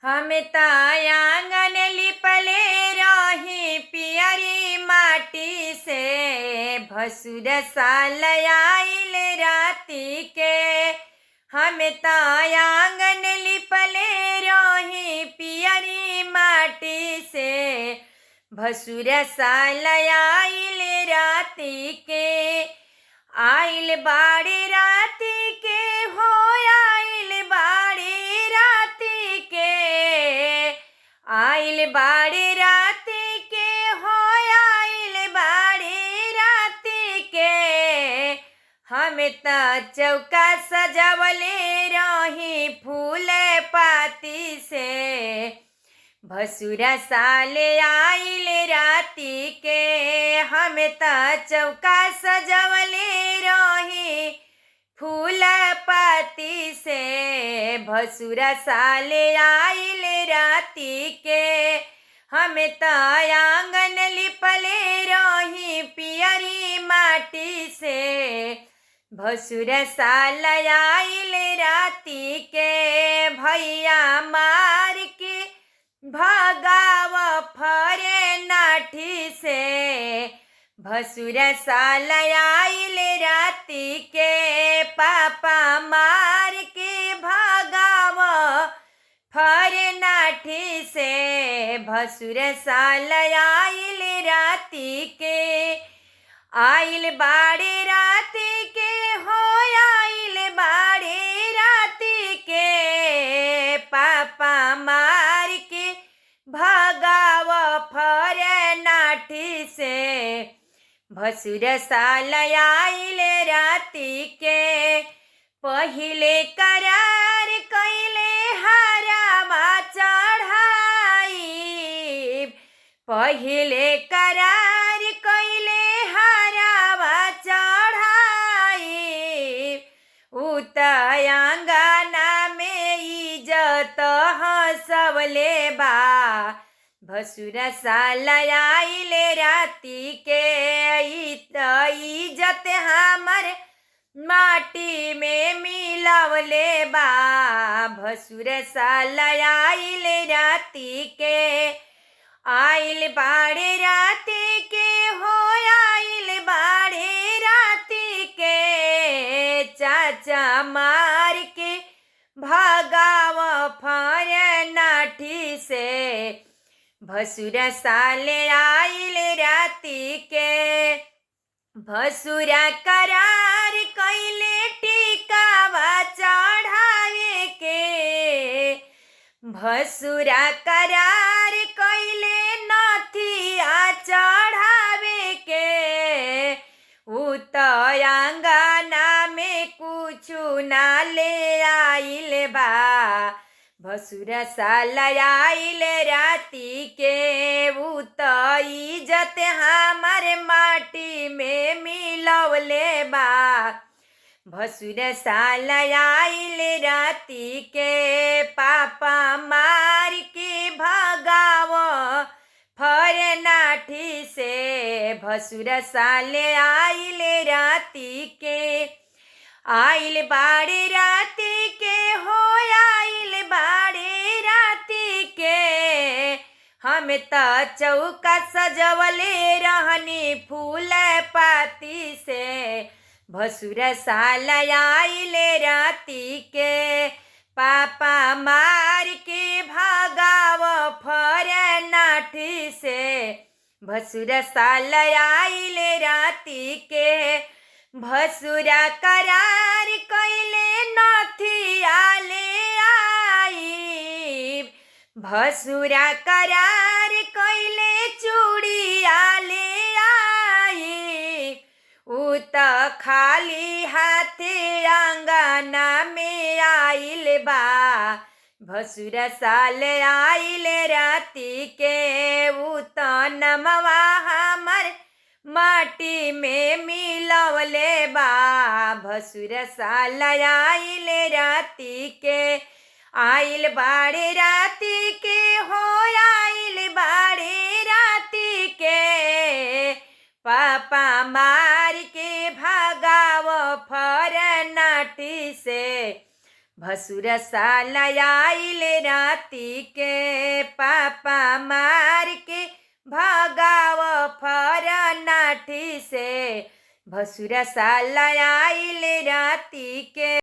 हम त आंगन लिपले रही पियरी माटी से, भसुर साल आइल राती के। हम त आंगन लिपले रही पियरी माटी से, भसुर साल आइल राती के। आइल बाड़ी राती के हो, आइल बाड़ी राती के, आइल बाड़ी राती के हो, आइल बाड़ी राती के। हम त चौका सजवले रही फूल पाती से, भसुर साल आइल राती के। हम त चौका सजवले रही फूल पाती से, भसुर साल आइल राती के। हम त आंगन लिपले रही पियरी माटी से, भसुर साल आइल राती के। भैया मार के भगाव फरे नाठी से, भसुर साल आइल राती के। पापा मार के भगाव फरे नाठी से, भसुर साल आइल राती के। आइल बाड़े राती के हो, आइल बाड़े राती के। पापा मार के भगाव फरे नाठी से, भसुर साल आइल राती के। पहिले करार कैले हरावा चढ़ाई, पहिले करार कैले हरावा चढ़ाई। उत आंगना में इज्जत हंसवले बा, भसुर साल आइल राती के। इज्जत हमर माटी में मिलवले बा, भसुर साल आइल राती के। आइल बाड़े राती के हो, आइल बाड़े राती के। चाचा मार के भगाव फरे नाठी से, भसुर साल आइल राती के। भसुर करार कैले टिकावा चढ़ावे के, भसुर करार कैले नथिया चढ़ावे के। उत आंगना में कुछु ना ले आइल बा, भसुर साल आइल राती के। उत इज्जत हमर माटी में मिलवले बा, भसुर साल आइल राती के। पापा मार के भगाव फरे नाठी से, भसुर साल आइल राती के। आइल बाड़े राती के हो, आइल बाड़े राती के। हम त चौका सजवले रहनी फूल पाती से, भसुर साल आइल राती के। पापा मार के भगाव फरे नाठी से, भसुर साल आइल राती के। भसुर करार कैले नथिया ले आई, भसुर करार कैले चूड़िया ले आई। उत खाली हाथे आंगना में आइल बा, भसुर साल आइल राती के। उत नमवा हमर माटी में मिलवले बा, भसुर साल आइल राती के। आइल बाड़े राती के हो, आइल बाड़े राती के। पापा मार के भगाव फरे नाठी से, भसुर साल आइल राती राती के पापा मार के भगाव फर नाठी से भसुर साला आइल राती के।